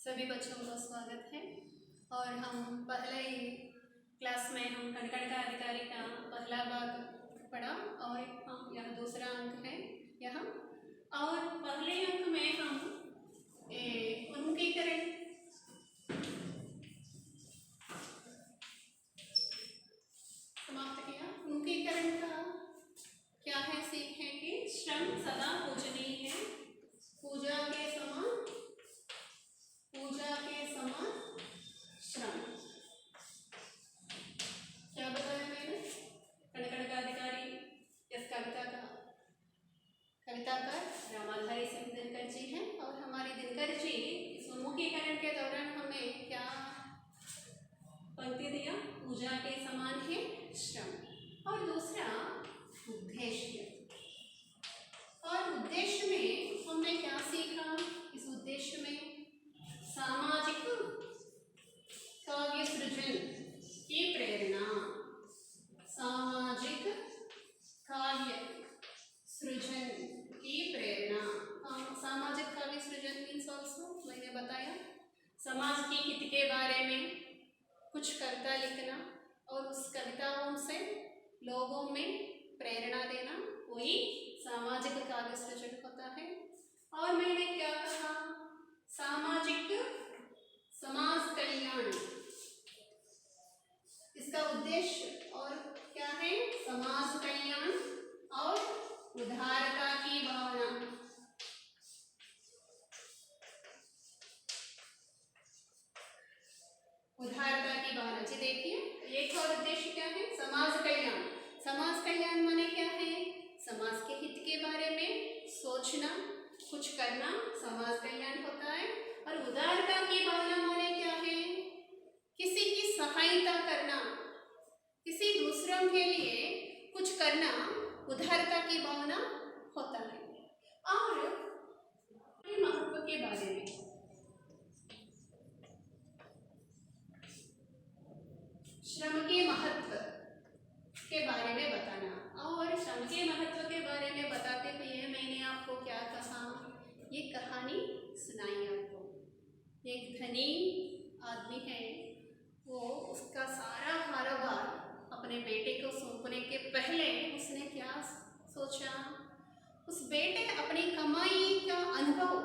सभी बच्चों का स्वागत है। और हम पहले ही क्लास में हम कण-कण का अधिकारी का पहला भाग पढ़ा और हम यह दूसरा अंक है यहाँ। और पहले अंक में हम उन्मुखीकरण समाप्त किया। उन्मुखीकरण का क्या है सीखे कि श्रम सदा पूजनीय है, पूजा के समान श्रम। क्या बताया मैंने? कण-कण का अधिकारी इस कविताकार रामाधारी सिंह दिनकर जी हैं। और हमारे दिनकर जी इस उन्मुखीकरण के दौरान हमें क्या पंक्ति दिया? पूजा के समान है श्रम। और दूसरा उद्देश्य। और उद्देश्य में हमने क्या सीखा? इस उद्देश्य में सामाजिक काव्य सृजन की प्रेरणा। सामाजिक काव्य सृजन की प्रेरणा। सामाजिक काव्य सृजन मीन्स ऑल्सो मैंने बताया समाज की हित के बारे में कुछ कविता लिखना और उस कविताओं से लोगों में प्रेरणा देना, वही सामाजिक काव्य सृजन होता है। और मैंने क्या कहा? सामाजिक समाज कल्याण इसका उद्देश्य और क्या है? समाज कल्याण और उदारता की भावना। उदारता की भावना जी देखिए, एक और उद्देश्य क्या है? समाज कल्याण। समाज कल्याण माने क्या है? समाज के हित के बारे में सोचना, कुछ करना समाज कल्याण होता है। और उदारता की भावना माने क्या है? किसी की सहायता करना, किसी दूसरों के लिए कुछ करना उदारता की भावना होता है। और महत्व के बारे में श्रम के महत्व के बारे में बताना। और श्रम के महत्व के बारे में बताते हुए मैंने आपको क्या कहा? ये कहानी सुनाई आपको। एक धनी आदमी है, वो उसका सारा कारोबार अपने बेटे को सौंपने के पहले उसने क्या सोचा? उस बेटे अपनी कमाई का अनुभव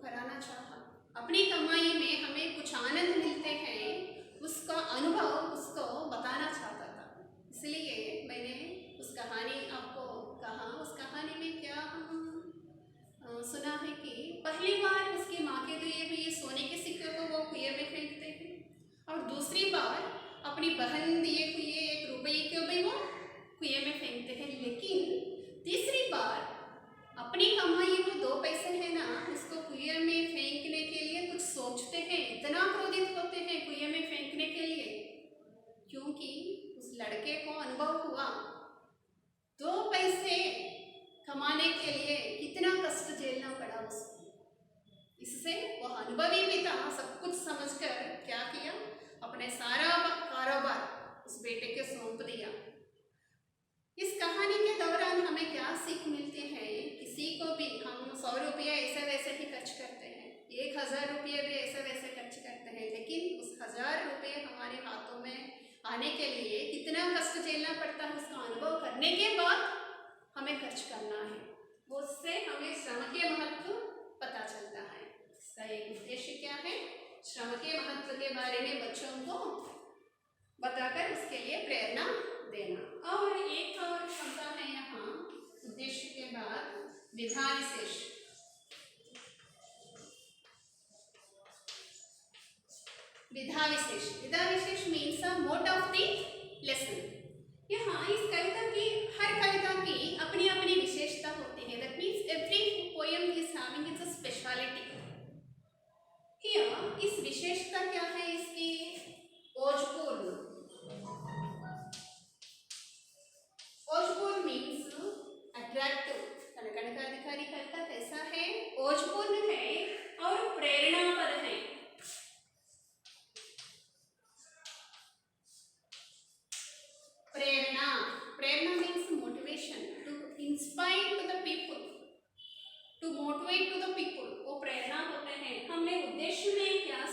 कराना चाहा। अपनी कमाई में हमें कुछ आनंद मिलते हैं, उसका अनुभव उसको बताना चाहता था। इसलिए मैंने उस कहानी आपको कहा। उस कहानी में क्या हम सुना है कि पहली बार उसकी माँ के दिए हुए सोने के सिक्के को वो कुएं में फेंकते हैं, और दूसरी बार अपनी बहन दिए हुए 1 रुपये को भी वो कुएं में फेंकते हैं। लेकिन तीसरी बार अपनी कमाई वो 2 पैसे है ना, उसको कुएं में फेंकने के लिए कुछ सोचते हैं, इतना क्रोधित होते हैं कुएं में फेंकने के लिए, क्योंकि उस लड़के को अनुभव हुआ 2 पैसे कमाने के लिए कितना कष्ट झेलना पड़ा उसको। इससे वह अनुभवी भी था, सब कुछ समझकर क्या किया? अपने सारा कारोबार उस बेटे के सौंप दिया। इस कहानी के दौरान हमें क्या सीख मिलती है? किसी को भी हम 100 रुपये ऐसे वैसे ही खर्च करते हैं, 1000 रुपये भी ऐसे वैसे खर्च करते हैं, लेकिन उस 1000 रुपये हमारे हाथों में आने के लिए कितना कष्ट झेलना पड़ता है, उसका अनुभव करने के बाद हमें खर्च करना है। उससे हमें श्रम के महत्व पता चलता है। इसका एक उद्देश्य क्या है? श्रम के महत्व के बारे में बच्चों को बताकर उसके लिए प्रेरणा देना। और एक और क्षमता है यहाँ उद्देश्य के बाद विधा विशेष। विधा विशेष। विधा विशेष means a mode of the lesson. यहाँ इस कविता की, हर कविता की अपनी अपनी विशेषता होती है। That means every poem is having its speciality. Here इस विशेषता क्या है इसकी? ओजपूर्ण। ओजपूर्ण मीन्स अट्रैक्टिव। कण-कण का अधिकारी कविता कैसा है? ओजपूर्ण है और प्रेरणापद है। प्रेरणा। प्रेरणा means motivation, to inspire to the people, to motivate to the people, वो प्रेरणा होते हैं। हमने उद्देश्य में क्या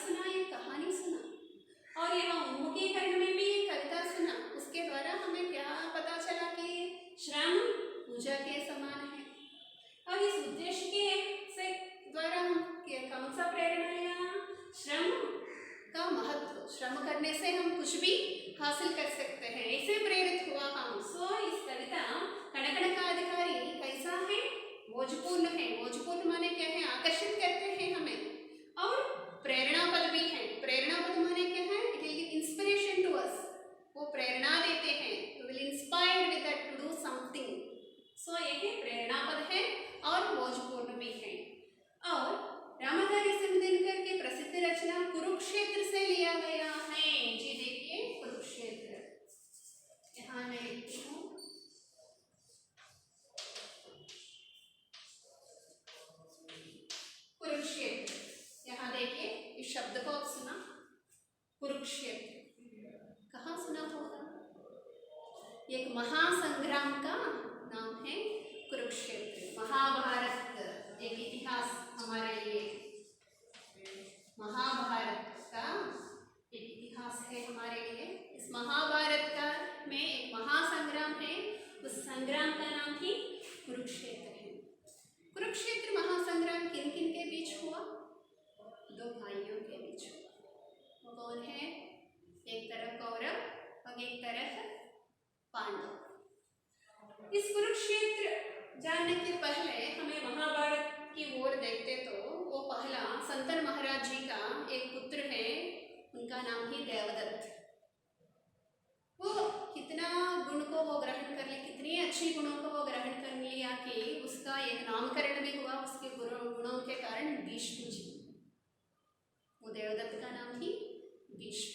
ओजपूर्ण है। ओजपूर्ण माने क्या है? आकर्षित करते हैं हमें। और प्रेरणा पद भी है। प्रेरणा पद माने क्या है? It will give inspiration to us. वो प्रेरणा देते हैं, will inspire with that to do something. So ये प्रेरणा पद है और ओजपूर्ण भी है। और रामाधारी सिंह दिनकर की प्रसिद्ध रचना कुरुक्षेत्र से लिया गया है। जी देखिए कुरुक्षेत्र, यहाँ मैं लिखती हूँ कुरुक्षेत्र। यहाँ देखिए इस शब्द को आप सुना, कुरुक्षेत्र कहाँ सुना होगा? एक महासंग्राम का नाम है कुरुक्षेत्र। महाभारत एक इतिहास हमारे लिए, महाभारत का एक इतिहास है हमारे लिए। इस महाभारत का में एक महासंग्राम है, उस संग्राम का नाम ही कुरुक्षेत्र है। कुरुक्षेत्र महासंग्राम किन किन के बीच हुआ? दो भाइयों के बीच हुआ। वो कौन है? एक तरफ कौरव और एक तरफ पांडव। इस कुरुक्षेत्र जानने के पहले हमें महाभारत की ओर देखते तो वो पहला संतन महाराज जी का एक पुत्र है, उनका नाम ही देवदत्त। वो कितना गुण को वो ग्रहण कर लिया, कितनी अच्छी गुणों को वो ग्रहण कर लिया कि उसका एक नामकरण भी हुआ उसके गुणों के कारण, भीष्म जी। वो देवदत्त का नाम ही भीष्म।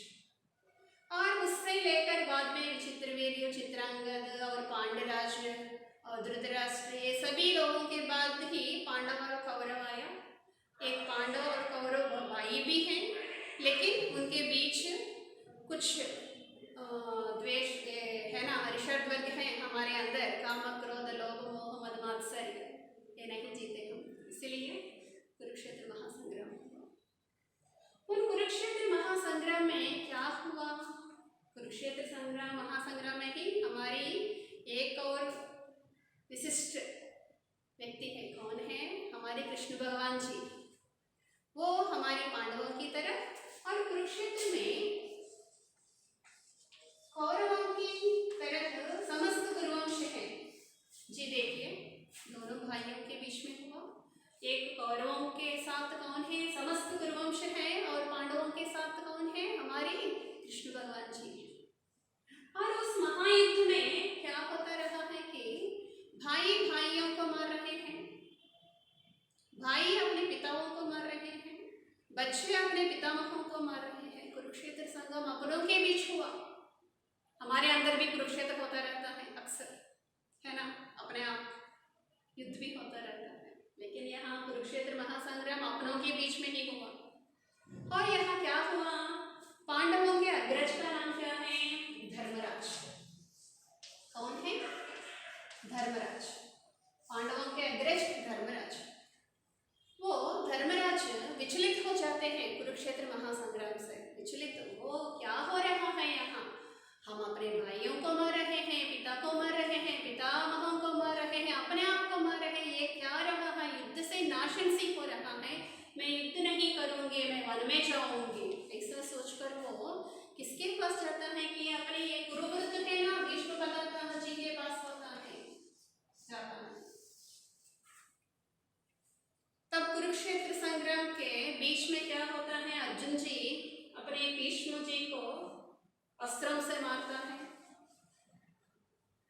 और उससे लेकर बाद में विचित्रवीर्य, चित्रांगद और पांडराज और धृतराष्ट्र, ये सभी लोगों के बाद ही पांडव और कौरव आया। एक पांडव और कौरव भाई भी हैं, लेकिन उनके बीच कुछ द्वेष है ना, अरिषद वर्ग है हमारे अंदर, काम क्रोध लोभ मोह मद मात्सर्य, ये नहीं जीते हम, इसलिए कुरुक्षेत्र महासंग्राम हुआ। उन कुरुक्षेत्र महासंग्राम में क्या हुआ? कुरुक्षेत्र संग्राम महासंग्राम में ही हमारी एक और विशिष्ट व्यक्ति है। कौन है? हमारे कृष्ण भगवान जी। वो हमारे पांडवों की तरफ और कुरुक्षेत्र में कौरवों की तरफ समस्त कुरुवंश है। जी देखिए दोनों भाइयों के बीच में हुआ। एक कौरवों के साथ कौन है? समस्त कुरुवंश है। और पांडवों के साथ कौन है? हमारे कृष्ण भगवान जी। और उस महायुद्ध में क्या होता रहा है कि भाई भाइयों को मार रहे हैं, भाई अपने पिताओं को मार रहे हैं, बच्चे अपने पितामहों को मार रहे हैं। कुरुक्षेत्र संगम अपनों के बीच हुआ। हमारे अंदर भी कुरुक्षेत्र होता रहता है अक्सर, है ना, अपने आप युद्ध भी होता रहता है, लेकिन यहाँ कुरुक्षेत्र महासंग्राम अपनों के बीच में ही हुआ। और यहाँ क्या हुआ? पांडवों के अग्रज का नाम क्या है? धर्मराज। कौन है? धर्मराज। पांडवों के अग्रज धर्मराज। वो धर्मराज विचलित हो जाते हैं कुरुक्षेत्र महासंग्राम से। विचलित वो क्या हो रहा है यहाँ? हम अपने भाइयों को मार रहे हैं, पिता को मार रहे हैं, पितामहों को मार रहे हैं, अपने आप को मार रहे हैं, ये क्या रहा है? युद्ध से नाशन सी हो रहा है। मैं युद्ध नहीं करूंगी, मैं वन में जाऊंगी, ऐसा सोचकर वो किसके पास जाता है? कि अपने ये कुरुवृत्त है ना, भीष्म पितामह जी के पास होता है, जाता है। तब कुरुक्षेत्र संग्राम के बीच में क्या होता है? अर्जुन जी अपने भीष्म जी को अस्त्रों से मारता है।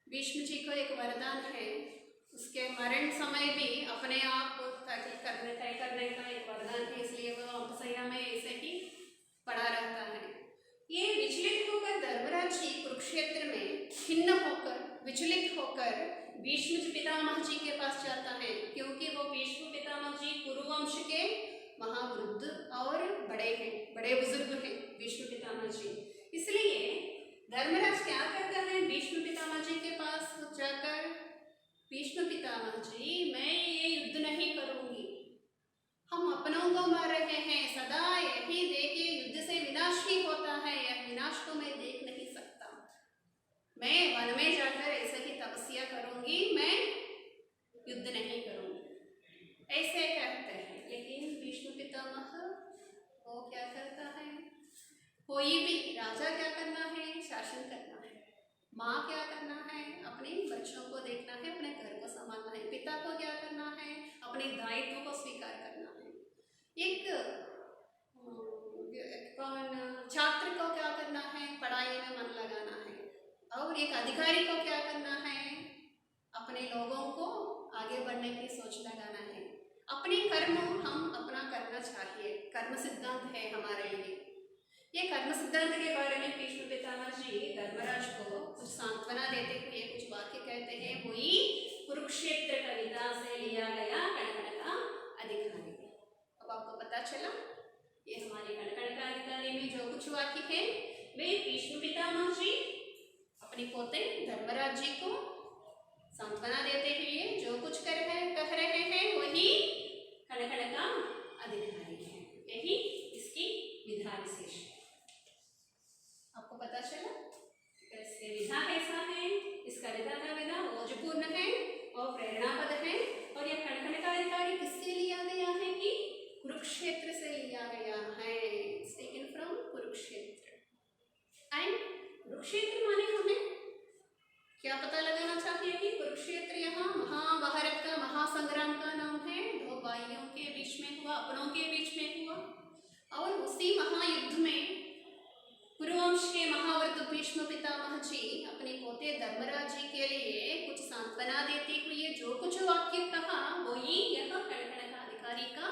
भीष्म जी को एक वरदान है, उसके मरण समय भी अपने आप को तय करने का एक वरदान है, इसलिए वो अम्पसैया में ऐसे ही पड़ा रहता है। ये विचलित होकर धर्मराज जी कुरुक्षेत्र में खिन्न होकर, विचलित होकर भीष्म पितामह जी के पास जाता है, क्योंकि वो भीष्म पितामह जी कुरुवंश के महावृद्ध और बड़े हैं, बड़े बुजुर्ग हैं भीष्म पितामह जी। इसलिए धर्मराज क्या करता है? भीष्म पितामह जी के पास जाकर, भीष्म पितामह जी मैं ये युद्ध नहीं करूंगी, हम अपनों को मार रहे हैं, सदा यही देखे युद्ध से विनाश ही होता है, यह विनाश को मैं देख नहीं सकता, मैं वन में जाकर ऐसे ही तपस्या करूंगी, मैं युद्ध नहीं करूंगी, ऐसे कहते हैं। लेकिन भीष्म पितामह वो क्या करता है? कोई भी राजा क्या करना है? शासन करना है। माँ क्या करना है? अपने बच्चों को देखना है, अपने घर को संभालना है। पिता को क्या करना है? अपने दायित्व को स्वीकार करना है। एक छात्र को क्या करना है? पढ़ाई में मन लगाना है। और एक अधिकारी को क्या करना है? अपने लोगों को आगे बढ़ने की सोच लगाना है। अपने कर्म हम अपना करना चाहिए, कर्म सिद्धांत है हमारे लिए। ये कर्म सिद्धांत के बारे में भीष्म पितामह जी धर्मराज को कुछ सांत्वना देते हुए कुछ वाक्य कहते हैं। वही कुरुक्षेत्र कविता से लिया गया कणकण का अधिकारी। अब आपको पता चला ये हमारे कणकण का अधिकारी में जो कुछ वाक्य है वे भीष्म पितामह जी अपने पोते धर्मराज जी को सांत्वना देते हुए जो कुछ कह रहे हैं वही कणकण का अधिकारी है। यही इसकी विधा विशेष है। आपको पता चला इसके विधा कैसा है? इसका विधा का विधा ओजपूर्ण है और प्रेरणापद है। और यह कणकण का अधिकारी किससे लिया गया है? कि कुरुक्षेत्र से लिया गया है। Taken from Kurukshetra. And Kurukshetra माने हमें क्या पता लगाना चाहिए कि कुरुक्षेत्र यहाँ महाभारत का महासंग्राम का नाम है। दो भाइयों के बीच में हुआ, अपनों के बीच में हुआ। और उसी महायुद्ध में कुरुवंश के महावर्त भीष्म पितामह जी अपने पोते धर्मराज जी के लिए कुछ सांत्वना देते हुए जो कुछ वाक्य कहा वही यह कणकण का अधिकारी का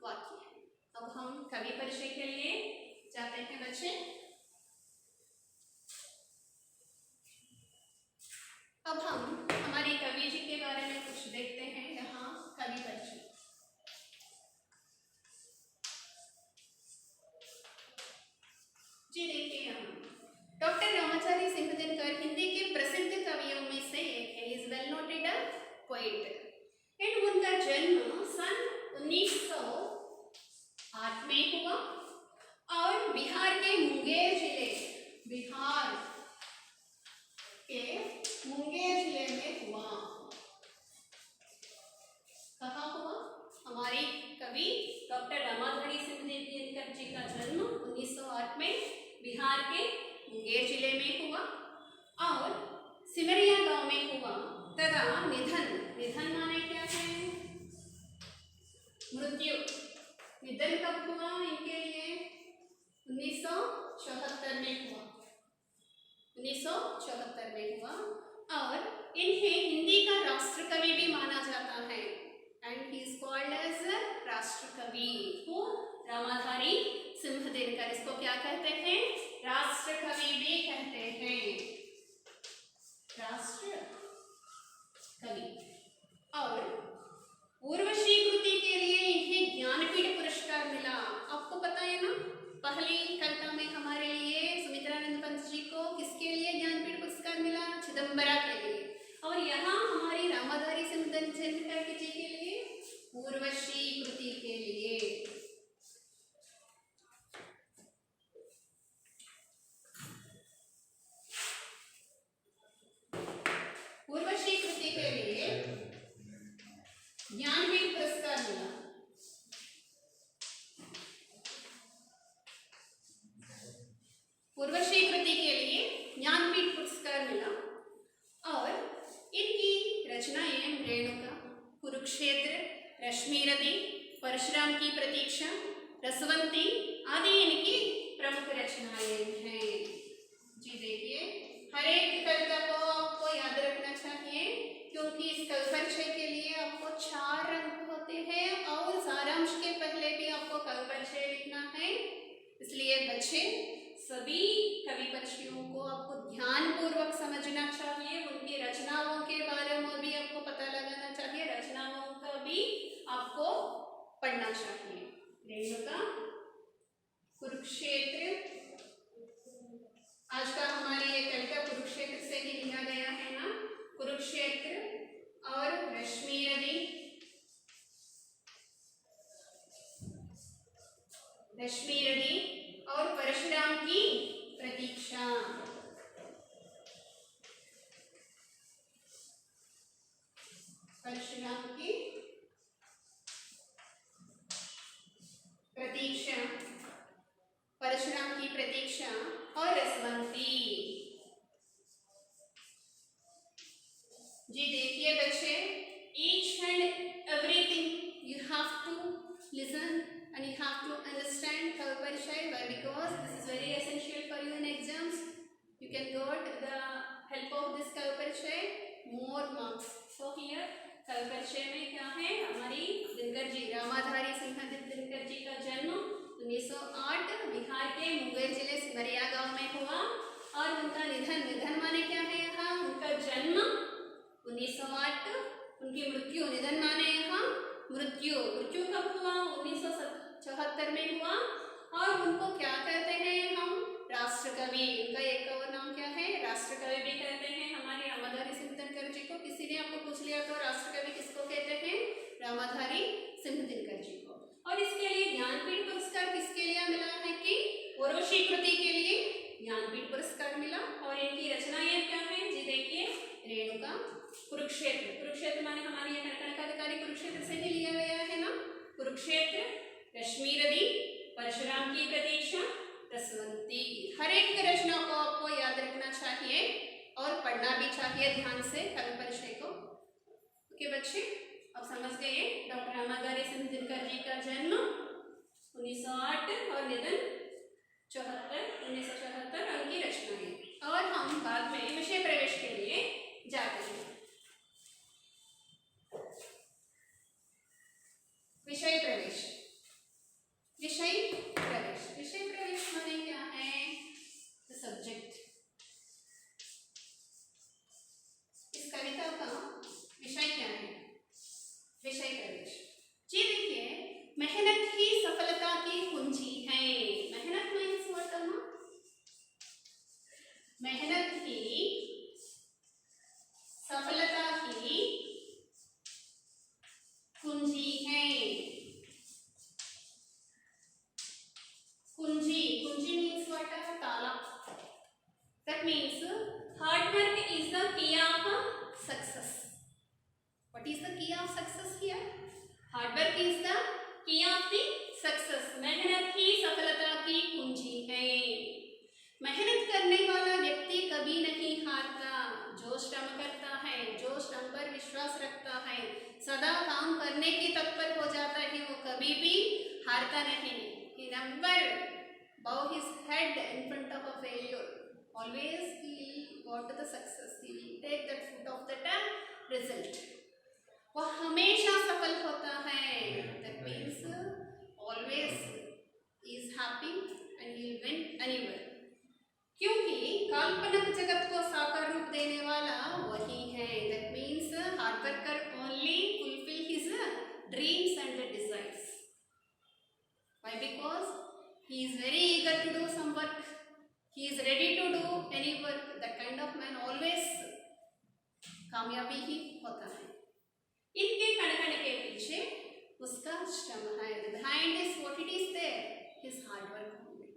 वाक्य है। अब हम कवि परिचय के लिए जाते हैं बच्चे। अब हम हमारे कवि जी के बारे में कुछ देखते हैं। यहाँ कवि परिचय। जी देखिए, यहाँ डॉक्टर रामाचारी सिंह दिनकर हिंदी के प्रसिद्ध कवियों में से एक है। Is well noted poet and उनका जन्म सन 1908 में हुआ और बिहार के मुंगेर जिले में हुआ। कहाँ हुआ? हमारे कवि डॉक्टर रामाधारी सिंह दिनकर जी का जन्म 1908 में बिहार के मुंगेर जिले में हुआ और सिमरिया गांव में हुआ तथा निधन माने क्या है? मृत्यु। निधन कब हुआ इनके लिए? 1974 में हुआ। 1974 में हुआ और इन्हें हिंदी का राष्ट्र कवि भी माना जाता है। And he is called as राष्ट्र कवि। को रामाधारी सिंह दिनकर इसको क्या कहते हैं? राष्ट्र कवि भी कहते हैं। राष्ट्र कवि। और उर्वशी कृति के लिए इन्हें ज्ञानपीठ पुरस्कार मिला। आपको पता है ना, पहली कविता में हमारे लिए सुमित्रानंद पंत जी को किसके लिए ज्ञानपीठ पुरस्कार मिला? चिदंबरा के लिए। और यहाँ हमारी रामाधारी सिंह दिनकर जी के लिए उर्वशी कृति के लिए। उर्वशी कृति के लिए ज्ञानपीठ पुरस्कार मिला। उर्वशी कृति के लिए ज्ञानपीठ पुरस्कार मिला और इनकी रचनाएं रेणुका, कुरुक्षेत्र, रश्मिरथी, परशुराम की प्रतीक्षा, रसवंती आदि इनकी प्रमुख रचनाएं हैं। जी देखिए, हर एक कविता को आपको याद रखना चाहिए क्योंकि इस कवि परिचय के लिए आपको 4 अंक होते हैं और सारांश के पहले भी आपको कवि परिचय लिखना है। इसलिए बच्चे सभी कवि परिचयों को आपको ध्यानपूर्वक समझना चाहिए। उनकी रचनाओं के बारे में भी आपको पता लगाना चाहिए। रचनाओं का भी आपको पढ़ना चाहिए। रेणुका, कुरुक्षेत्र, आज का हमारी ये कविता कुरुक्षेत्र से ही लिया गया है ना। कुरुक्षेत्र और रश्मिरथी और परशुराम की प्रतीक्षा। परशुराम की प्रतीक्षा, परशुराम की प्रतीक्षा और रसवंती। listen and you have to understand Kavi Parichay. Why? Because this is very essential for you in exams. You can get the help of this Kavi Parichay more marks. So here Kavi Parichay में क्या है, हमारी दिनकर जी, रामाधारी सिंहादित्य दिनकर जी का जन्म 1908 बिहार के मुंगेर जिले सिमरिया गांव में हुआ और उनका निधन माने क्या है यहाँ, उनका जन्म 1908, उनकी मृत्यु, निधन माने यहाँ मृत्यु कब हुआ, 1974 में हुआ। और उनको क्या कहते हैं हम, राष्ट्रकवि, उनका एक और नाम क्या है, राष्ट्रकवि भी कहते हैं हमारे रामाधारी सिंह दिनकर जी को। किसी ने आपको पूछ लिया तो राष्ट्रकवि किसको कहते हैं, रामाधारी सिंह दिनकर जी को। और इसके लिए ज्ञानपीठ पुरस्कार किसके लिए मिला है कि ओरोशी कृति के लिए ज्ञानपीठ पुरस्कार मिला। और इनकी रचनाएं क्या है जी, देखिए, रेणुका, कुरुक्षेत्र माने हमारी ये कनकन का अधिकारी कुरुक्षेत्र से ही लिया गया है ना, कुरुक्षेत्र, रश्मि रवि, परशुराम की प्रतीक्षा, दसवंती। हर एक रचना को आपको याद रखना चाहिए और पढ़ना भी चाहिए ध्यान से कवि परिचय को। ओके बच्चे, अब समझ गए डॉक्टर रामाधारी सिंह दिनकर जी का जन्म 1908 और निधन 1974, उनकी रचनाएं। और हम बाद में विषय प्रवेश के लिए जाते हैं। विषय प्रवेश माने क्या है, सब्जेक्ट। इस कविता का विषय क्या है, विषय प्रवेश जी। देखिए, मेहनत ही सफलता की कुंजी है। मेहनत मीन्स व्हाट अम्मा, मेहनत ही सफलता की कुंजी है। कुंजी means what? ताला. That means hard work is the key of success. What is the key of success here? Hard work is the key of the success. मेहनत ही सफलता की कुंजी है। मेहनत करने वाला व्यक्ति कभी नहीं हारता। जो श्रम करता है, जो श्रम पर विश्वास रखता है, सदा काम करने के तत्पर हो जाता है, वो कभी भी हारता नहीं। He never bow his head in front of a failure. Always he will go to the success. He will take that fruit of that result. वो हमेशा सफल होता है। That means always he is happy and he will win anywhere. क्योंकि काल्पनिक जगत को साकार रूप देने वाला वही है। That means hard worker only fulfill his dreams and desires. Why? Because he is very eager to do some work. He is ready to do any work. That kind of man always कामयाबी ही होता है। इनके कण के पीछे उसका श्रम है। Behind is what it is there, his hard work only.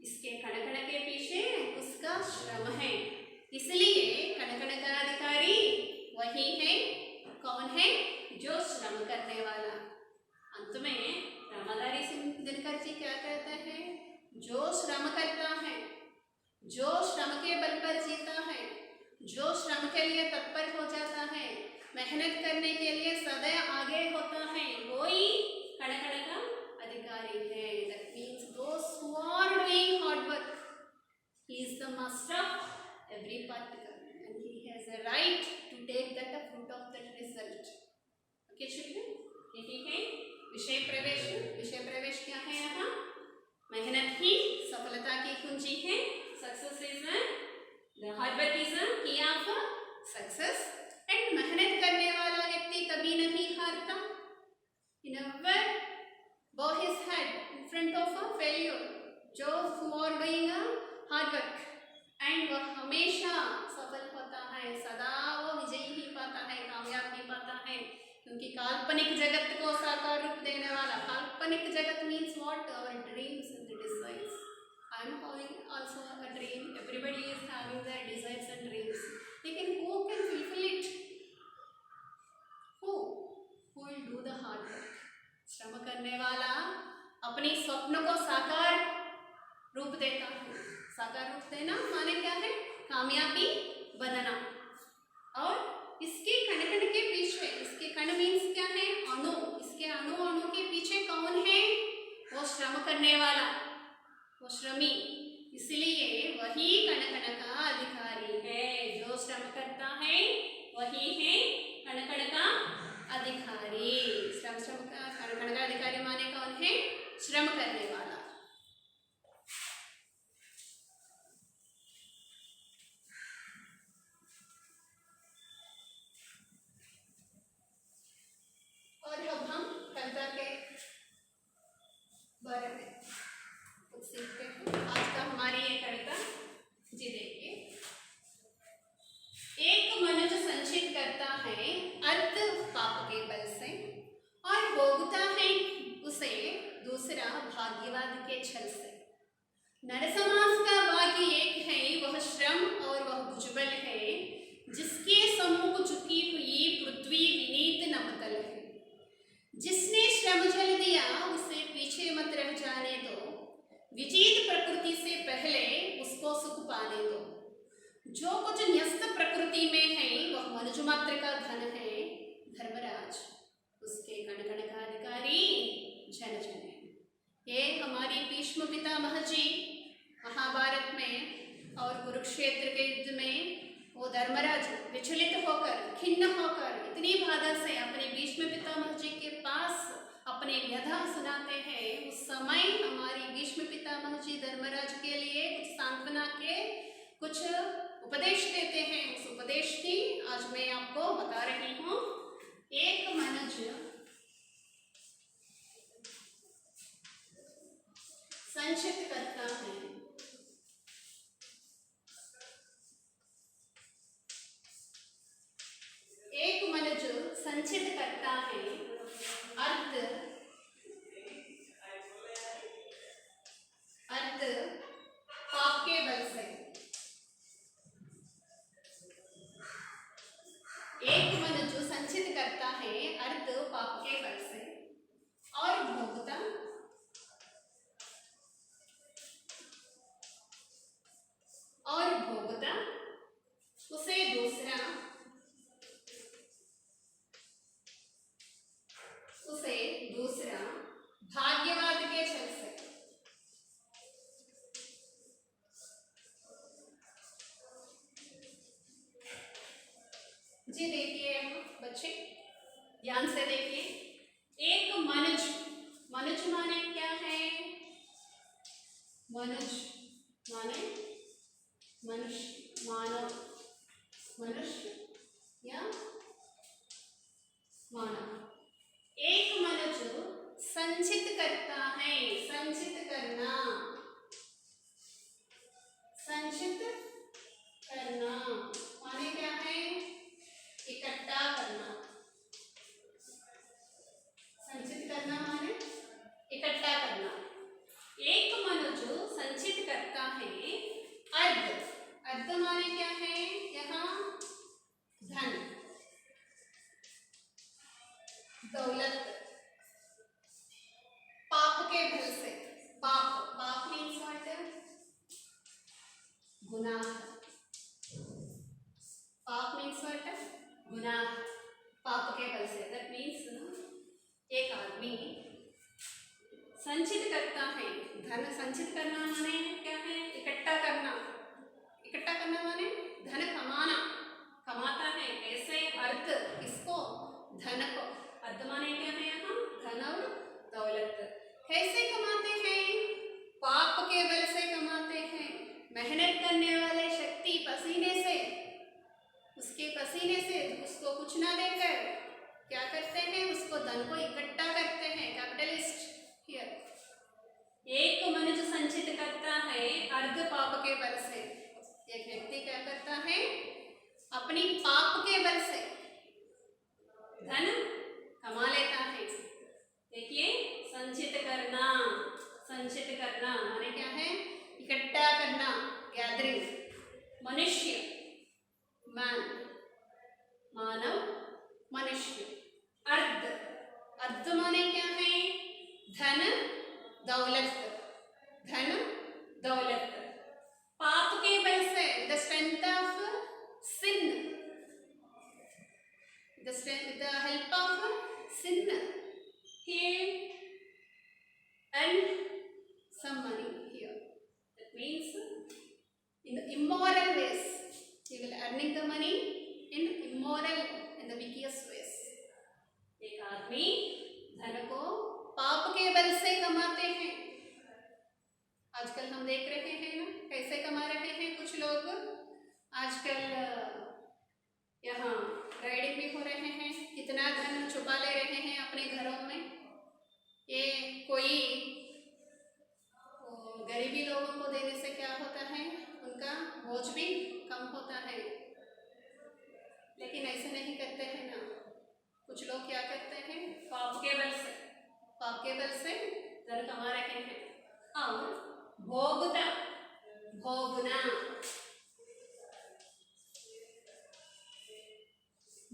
इसके कण के पीछे उसका श्रम है। इसलिए कण का अधिकारी वही है। कौन है? जो श्रम करने वाला। अंत में रामाधारी सिंह दिनकर जी क्या कहते हैं? जो श्रम करता है, जो श्रम के बल पर जीता है, जो श्रम के लिए तत्पर हो जाता है, मेहनत करने के लिए सदैव आगे होता है, वही कण का अधिकारी है। That means those who are doing hard work, he is the master of every particle and he has a right to take that fruit of that result. Okay children, ठीक है। विषय प्रवेश क्या है यहाँ? मेहनत ही सफलता की कुंजी है। Success is the hard work is the key of success. And मेहनत करने वाला व्यक्ति कभी नहीं हारता। He never bow his head in front of a failure. जो who are doing a hard work and वह हमेशा सफल होता है, सदा वो विजयी ही पाता है, कामयाब ही पाता है। क्योंकि काल्पनिक जगत को साकार रूप देने वाला, काल्पनिक जगत means what? Our dreams and desires. I am having also a dream, everybody is having their desires and dreams, लेकिन who can fulfil it? Who will do the hard work? श्रम करने वाला अपने स्वप्न को साकार रूप देता है। साकार रूप देना माने क्या है? कामयाबी बनना। और इसके कण के पीछे, इसके कण मीन्स क्या है? अणु। इसके अणु श्रम करने वाला, वो श्रमी, इसलिए वही कण कण का अधिकारी है। जो श्रम करता है वही है कण कण का अधिकारी। श्रम का कण कण का अधिकारी माने कौन है? श्रम करने वाला। और अब हम कविता के बारे में कुछ सीखते हैं। आज का हमारी ये कविता जी देखिए। एक मनुष्य संचित करता है अर्थ पाप के बल से और भोगता है उसे दूसरा भाग्यवाद के छल से। नर समाज का भाग्य एक है, वह श्रम और वह भुजबल है, जिसके सम्मुख झुकी हुई पृथ्वी विनीत नमतल है। जिसने श्रम जल दिया उसे पीछे मत रह जाने दो, विचित्र प्रकृति से पहले उसको सुख पाने दो। जो कुछ न्यस्त प्रकृति में है वह मनुष्य मात्र का धन है, धर्मराज उसके कण कण का अधिकारी जन जन है। ये हमारी भीष्म पितामह जी महाभारत में और कुरुक्षेत्र के युद्ध में वो धर्मराज विचलित होकर, खिन्न होकर, इतनी बाधा से अपने भीष्म पितामह जी के पास अपने व्यथा सुनाते हैं। उस समय हमारी भीष्म पितामह जी धर्मराज के लिए कुछ सांत्वना के कुछ उपदेश देते हैं। उस उपदेश की आज मैं आपको बता रही हूँ। एक मनुष्य संचित करता है, एक मनुष्य संचित करता है अर्थ पाप के बल से। एक मनुष्य संचित करता है अर्थ पाप के बल से और भोगता उसे दूसरा भाग्यवाद के छल से। जी देखिए बच्चे, ध्यान से देखिए। एक मनुष्य, मनुष्य माने क्या है? मनुष्य माने मनुष्य, मानव, मनुष्य या मानव। एक मनुष्य संचित करता है, संचित करना, संचित करना माने क्या है? इकट्ठा करना। संचित करना माने इकट्ठा करना। एक मनुष्य संचित करता है अर्ध, अर्ध माने क्या है? यहाँ धन, दौलत, पाप के बल से। पाप, पाप मीन्स व्हाट? गुनाह। पाप मीन्स व्हाट? गुनाह। पाप के बल से, दैट मीन्स एक आदमी संचित करता है धन। संचित करना माने क्या है? इकट्ठा करना। इकट्ठा करना माने धन कमाना, कमाता है। ऐसे अर्थ किसको? धन को। अर्थ माने क्या है? यहाँ धन और दौलत। कैसे कमाते हैं? पाप के बल से कमाते हैं। मेहनत करने वाले शक्ति पसीने से, उसके पसीने से उसको कुछ ना देकर क्या करते हैं? उसको धन को इकट्ठा करते हैं। Capitalist here. एक मनुष्य संचित करता है अर्ध पाप के बल से। एक व्यक्ति क्या करता है? अपनी पाप के बल से धन कमा लेता है। देखिए, संचित करना, संचित करना माने क्या है? इकट्ठा करना, गैदरिंग। मनुष्य, मैन, मानव, मनुष्य। अर्ध, अर्ध माने क्या है? धन, दौलत, धन, दौलत। पाप के बल से, the strength of sin, the help of sin, he and कोई गरीबी लोगों को देने से क्या होता है, उनका बोझ भी कम होता है। लेकिन ऐसे नहीं करते हैं ना, कुछ लोग क्या करते हैं, पाप के बल से धन कमा रहे हैं और भोगना भोगना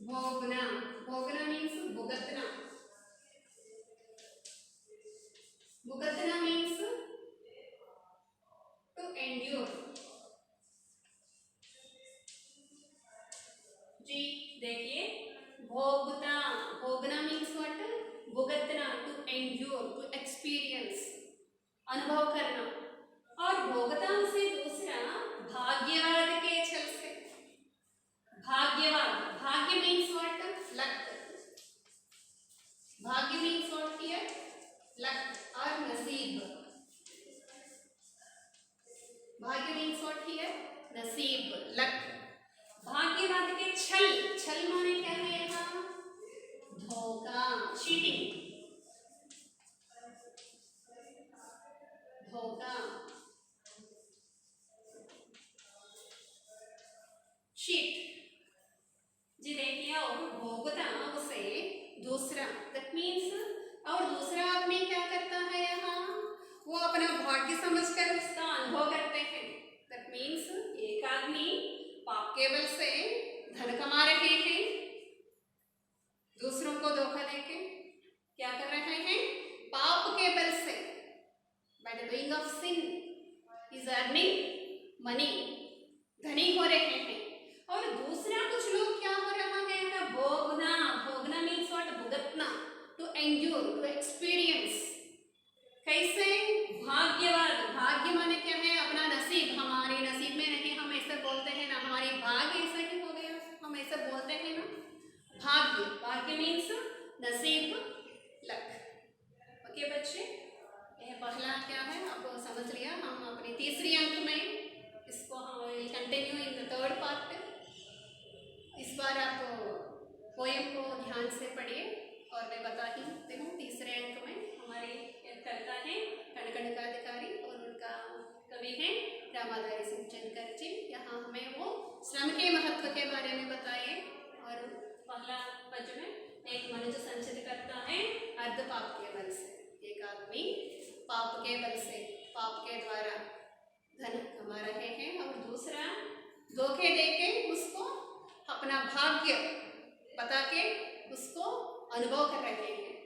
भोगना भोगना मीन्स भुगतना, भुगतना मीन्स टू एंड्योर। जी देखिए, भोगना भोगना मीन्स व्हाट, भुगतना, टू एंड्योर, टू एक्सपीरियंस, अनुभव करना। और भोगता से दूसरा भाग्यवाद के छल से, भाग्यवाद, भाग्य मीन्स व्हाट, लक, भाग्य मीन्स व्हाट हियर, लक और नसीब, भाग्य मीन्स व्हाट हियर, नसीब, लक। भाग्यवाद के छल, छल माने क्या है यहाँ, धोखा, चीटिंग, धोखा, चीट। जी देखिए, और भोगता उसे दूसरा, दैट मीन्स, और दूसरा आदमी क्या करता है यहाँ, वो अपना भाग्य समझकर उसका अनुभव करते हैं। दैट मीन्स एक आदमी पाप के बल से धन कमा रहे हैं, दूसरों को धोखा देके क्या कर रहे हैं, पाप के बल से, by the doing of sin is earning money, धनी हो रहे हैं। और दूसरा कुछ लोग क्या हो रहा है ना, भोगना, भोगना मीन्स व्हाट, भुगतना, टू एंड्योर, टू एक्सपीरियंस। कैसे, भाग्यवाद, भाग्य माने क्या है, अपना नसीब, हमारे नसीब में नहीं, हम ऐसे बोलते हैं ना, हमारी भाग्य ऐसा ही हो गया, हम ऐसे बोलते हैं ना, भाग्य, भाग्य मीन्स नसीब, लक। ओके बच्चे, यह पहला क्या है आपको समझ लिया। हम अपनी तीसरी अंक में इसको हम continue in the third part. इस बार आप पोएम को ध्यान से पढ़िए और मैं बता ही देती हूँ। तीसरे अंक में हमारे कविता है कणकणकाधिकारी और उनका कवि हैं रामाधारी सिंहचंदकर जी। यहाँ हमें वो श्रम के महत्व के बारे में बताए। और पहला पद में, एक मनुष्य संचित करता है अर्ध पाप के बल से, एक आदमी पाप के बल से, पाप के द्वारा धन कमा रहे हैं, और दूसरा धोखे देके उसको अपना भाग्य बता के उसको अनुभव कर रहे हैं।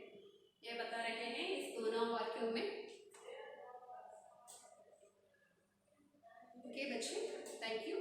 ये बता रहे हैं इस दोनों वाक्यों में। ओके बच्चे, थैंक यू।